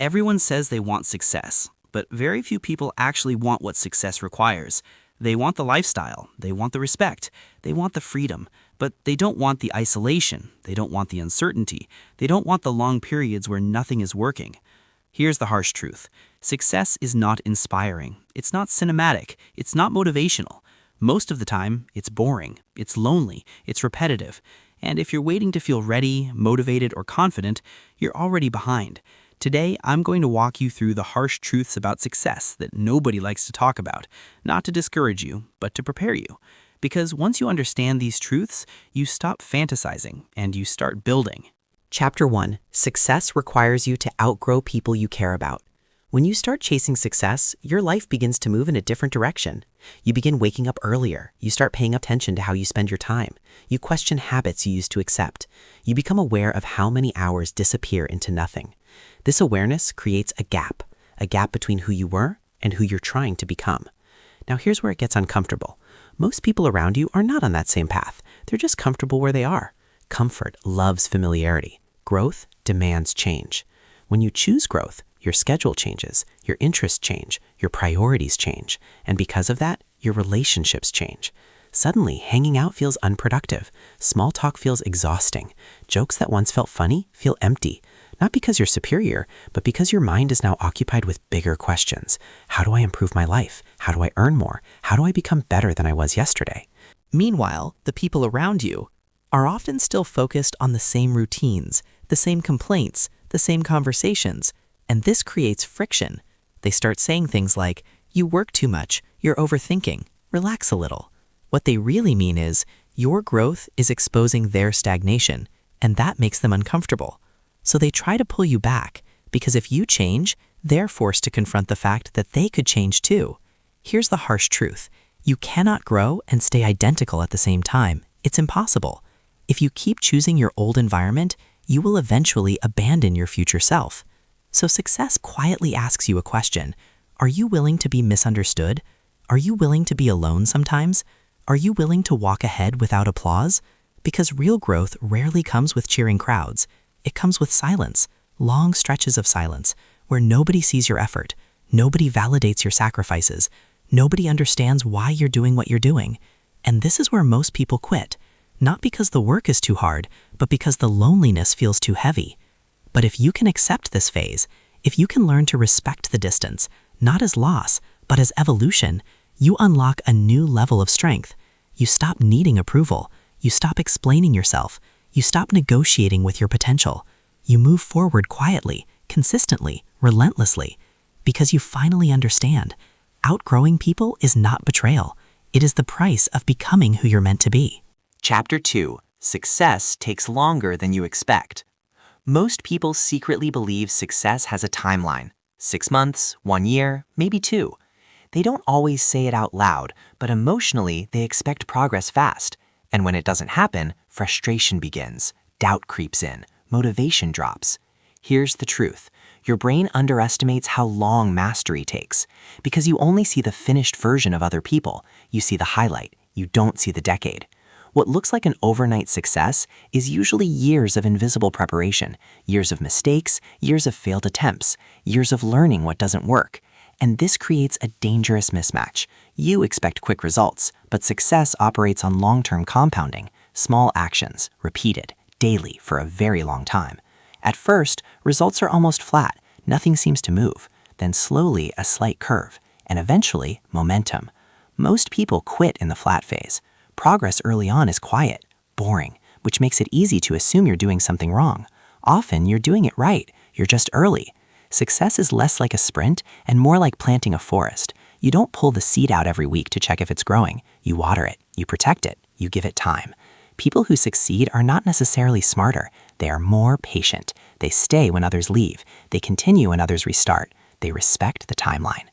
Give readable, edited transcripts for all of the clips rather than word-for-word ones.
Everyone says they want success, but very few people actually want what success requires. They want the lifestyle, they want the respect, they want the freedom, but they don't want the isolation, they don't want the uncertainty, they don't want the long periods where nothing is working. Here's the harsh truth. Success is not inspiring, it's not cinematic, it's not motivational. Most of the time, it's boring, it's lonely, it's repetitive. And if you're waiting to feel ready, motivated, or confident, you're already behind. Today, I'm going to walk you through the harsh truths about success that nobody likes to talk about, not to discourage you, but to prepare you. Because once you understand these truths, you stop fantasizing and you start building. Chapter 1. Success requires you to outgrow people you care about. When you start chasing success, your life begins to move in a different direction. You begin waking up earlier. You start paying attention to how you spend your time. You question habits you used to accept. You become aware of how many hours disappear into nothing. This awareness creates a gap between who you were and who you're trying to become. Now here's where it gets uncomfortable. Most people around you are not on that same path. They're just comfortable where they are. Comfort loves familiarity. Growth demands change. When you choose growth, your schedule changes, your interests change, your priorities change, and because of that, your relationships change. Suddenly, hanging out feels unproductive. Small talk feels exhausting. Jokes that once felt funny feel empty. Not because you're superior, but because your mind is now occupied with bigger questions. How do I improve my life? How do I earn more? How do I become better than I was yesterday? Meanwhile, the people around you are often still focused on the same routines, the same complaints, the same conversations, and this creates friction. They start saying things like, "You work too much, you're overthinking, relax a little." What they really mean is, your growth is exposing their stagnation, and that makes them uncomfortable. So they try to pull you back, because if you change, they're forced to confront the fact that they could change too. Here's the harsh truth. You cannot grow and stay identical at the same time. It's impossible. If you keep choosing your old environment, you will eventually abandon your future self. So success quietly asks you a question. Are you willing to be misunderstood? Are you willing to be alone sometimes? Are you willing to walk ahead without applause? Because real growth rarely comes with cheering crowds. It comes with silence, long stretches of silence, where nobody sees your effort, nobody validates your sacrifices, nobody understands why you're doing what you're doing. And this is where most people quit, not because the work is too hard, but because the loneliness feels too heavy. But if you can accept this phase, if you can learn to respect the distance, not as loss, but as evolution, you unlock a new level of strength. You stop needing approval. You stop explaining yourself. You stop negotiating with your potential. You move forward quietly, consistently, relentlessly, because you finally understand. Outgrowing people is not betrayal. It is the price of becoming who you're meant to be. Chapter 2. Success takes longer than you expect. Most people secretly believe success has a timeline. 6 months, 1 year, maybe 2. They don't always say it out loud, but emotionally they expect progress fast. And when it doesn't happen, frustration begins, doubt creeps in, motivation drops. Here's the truth. Your brain underestimates how long mastery takes. Because you only see the finished version of other people. You see the highlight. You don't see the decade. What looks like an overnight success is usually years of invisible preparation, years of mistakes, years of failed attempts, years of learning what doesn't work. And this creates a dangerous mismatch. You expect quick results, but success operates on long-term compounding, small actions, repeated, daily for a very long time. At first, results are almost flat, nothing seems to move, then slowly a slight curve, and eventually momentum. Most people quit in the flat phase. Progress early on is quiet, boring, which makes it easy to assume you're doing something wrong. Often you're doing it right, you're just early. Success is less like a sprint and more like planting a forest. You don't pull the seed out every week to check if it's growing. You water it, you protect it, you give it time. People who succeed are not necessarily smarter. They are more patient. They stay when others leave. They continue when others restart. They respect the timeline.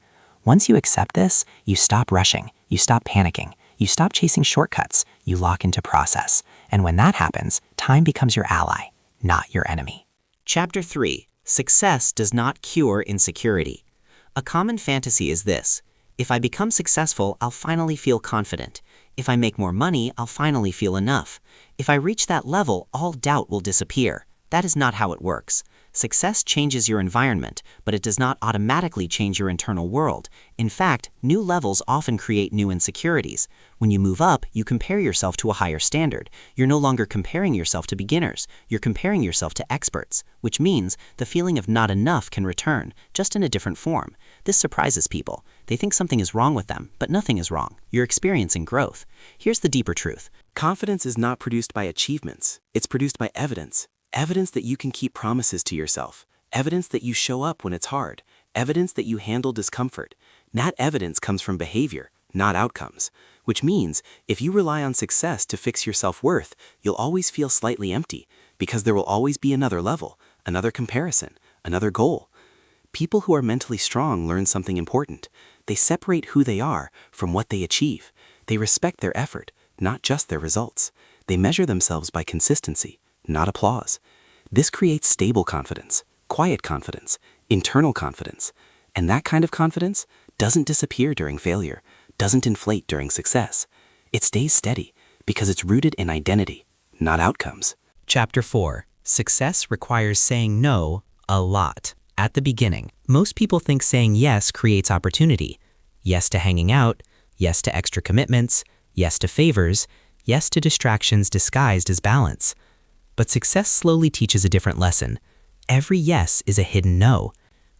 Once you accept this, you stop rushing. You stop panicking. You stop chasing shortcuts. You lock into process. And when that happens, time becomes your ally, not your enemy. Chapter 3. Success does not cure insecurity. A common fantasy is this. If I become successful, I'll finally feel confident. If I make more money, I'll finally feel enough. If I reach that level, all doubt will disappear. That is not how it works. Success changes your environment, but it does not automatically change your internal world. In fact, new levels often create new insecurities. When you move up, you compare yourself to a higher standard. You're no longer comparing yourself to beginners, you're comparing yourself to experts, which means the feeling of not enough can return, just in a different form. This surprises people. They think something is wrong with them, but nothing is wrong. You're experiencing growth. Here's the deeper truth. Confidence is not produced by achievements, it's produced by evidence. Evidence that you can keep promises to yourself. Evidence that you show up when it's hard. Evidence that you handle discomfort. That evidence comes from behavior, not outcomes. Which means, if you rely on success to fix your self-worth, you'll always feel slightly empty, because there will always be another level, another comparison, another goal. People who are mentally strong learn something important. They separate who they are from what they achieve. They respect their effort, not just their results. They measure themselves by consistency, not applause. This creates stable confidence, quiet confidence, internal confidence. And that kind of confidence doesn't disappear during failure, doesn't inflate during success. It stays steady because it's rooted in identity, not outcomes. Chapter 4. Success requires saying no a lot. At the beginning, most people think saying yes creates opportunity. Yes to hanging out, yes to extra commitments, yes to favors, yes to distractions disguised as balance. But success slowly teaches a different lesson. Every yes is a hidden no.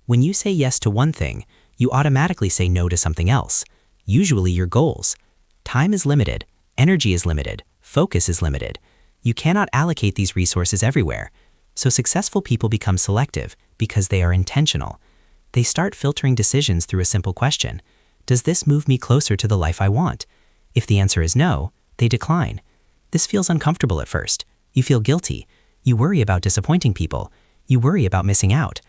When you say yes to one thing, you automatically say no to something else, usually your goals. Time is limited, energy is limited, focus is limited. You cannot allocate these resources everywhere. So successful people become selective because they are intentional. They start filtering decisions through a simple question. Does this move me closer to the life I want? If the answer is no, they decline. This feels uncomfortable at first. You feel guilty. You worry about disappointing people. You worry about missing out.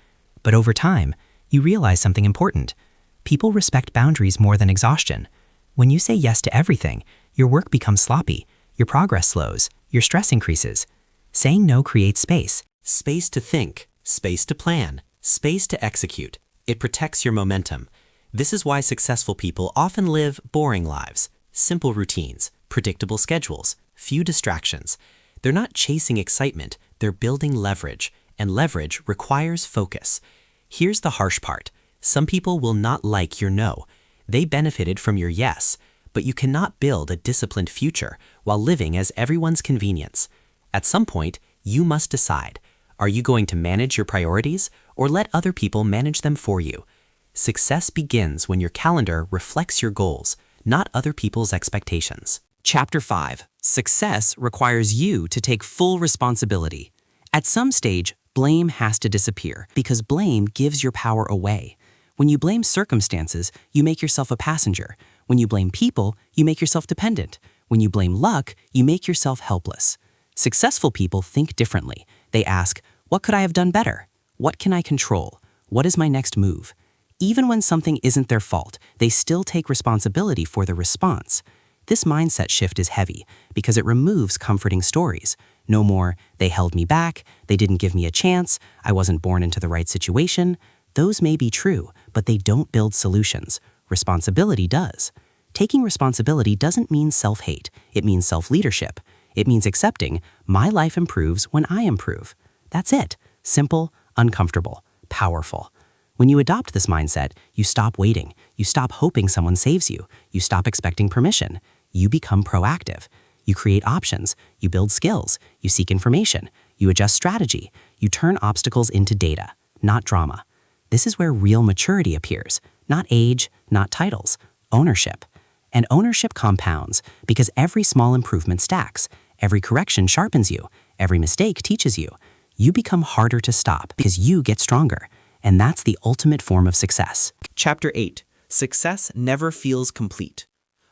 But over time, you realize something important. People respect boundaries more than exhaustion. When you say yes to everything, your work becomes sloppy, your progress slows, your stress increases. Saying no creates space. Space to think, space to plan, space to execute. It protects your momentum. This is why successful people often live boring lives, simple routines, predictable schedules, few distractions. They're not chasing excitement, they're building leverage, and leverage requires focus. Here's the harsh part. Some people will not like your no. They benefited from your yes, but you cannot build a disciplined future while living as everyone's convenience. At some point, you must decide. Are you going to manage your priorities or let other people manage them for you? Success begins when your calendar reflects your goals, not other people's expectations. Chapter 5. Success requires you to take full responsibility. At some stage, blame has to disappear because blame gives your power away. When you blame circumstances, you make yourself a passenger. When you blame people, you make yourself dependent. When you blame luck, you make yourself helpless. Successful people think differently. They ask, what could I have done better? What can I control? What is my next move? Even when something isn't their fault, they still take responsibility for the response. This mindset shift is heavy because it removes comforting stories. No more, they held me back, they didn't give me a chance, I wasn't born into the right situation. Those may be true, but they don't build solutions. Responsibility does. Taking responsibility doesn't mean self-hate, it means self-leadership. It means accepting, my life improves when I improve. That's it. Simple, uncomfortable, powerful. When you adopt this mindset, you stop waiting. You stop hoping someone saves you. You stop expecting permission. You become proactive. You create options. You build skills. You seek information. You adjust strategy. You turn obstacles into data, not drama. This is where real maturity appears. Not age, not titles. Ownership. And ownership compounds because every small improvement stacks. Every correction sharpens you. Every mistake teaches you. You become harder to stop because you get stronger. And that's the ultimate form of success. Chapter 8. Success never feels complete.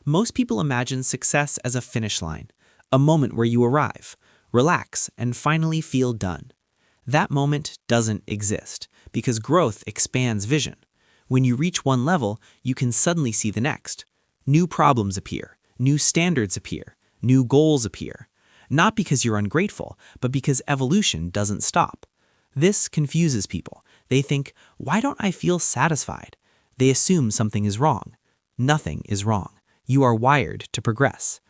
Most people imagine success as a finish line, a moment where you arrive, relax, and finally feel done. That moment doesn't exist because growth expands vision. When you reach one level, you can suddenly see the next. New problems appear, new standards appear, new goals appear. Not because you're ungrateful, but because evolution doesn't stop. This confuses people. They think, why don't I feel satisfied? They assume something is wrong. Nothing is wrong. You are wired to progress.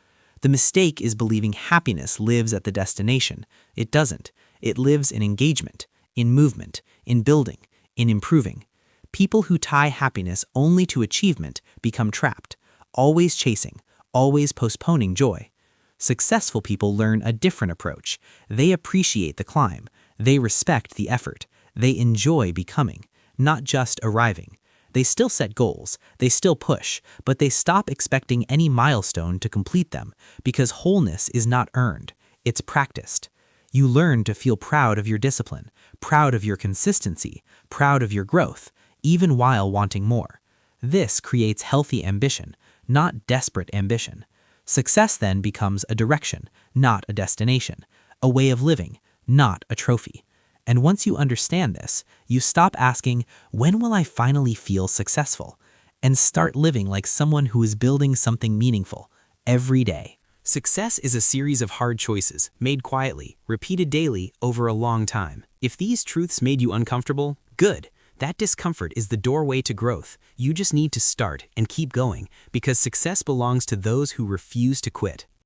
The mistake is believing happiness lives at the destination. It doesn't. It lives in engagement. in movement, in building, in improving. People who tie happiness only to achievement become trapped, always chasing, always postponing joy. Successful people learn a different approach. They appreciate the climb. They respect the effort. They enjoy becoming, not just arriving. They still set goals, they still push, but they stop expecting any milestone to complete them because wholeness is not earned, it's practiced. You learn to feel proud of your discipline, proud of your consistency, proud of your growth, even while wanting more. This creates healthy ambition, not desperate ambition. Success then becomes a direction, not a destination, a way of living, not a trophy. And once you understand this, you stop asking, when will I finally feel successful? And start living like someone who is building something meaningful every day. Success is a series of hard choices, made quietly, repeated daily, over a long time. If these truths made you uncomfortable, good. That discomfort is the doorway to growth. You just need to start and keep going, because success belongs to those who refuse to quit.